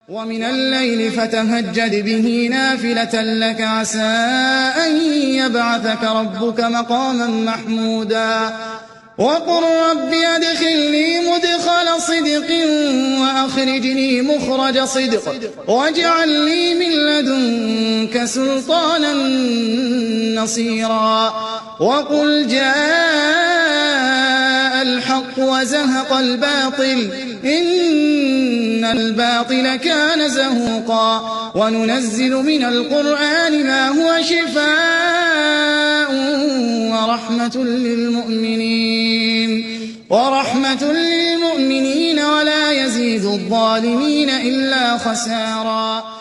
ومن الليل فتهجد به نافلة لك عسى أن يبعثك ربك مقاما محمودا وقل رب أدخلني مدخل صدق وأخرجني مخرج صدق واجعل لي من لدنك سلطانا نصيرا وقل جاء الحق وزهق الباطل إن الباطل كان زهوقا وننزل من القرآن ما هو شفاء ورحمة للمؤمنين ولا يزيد الظالمين إلا خسارا.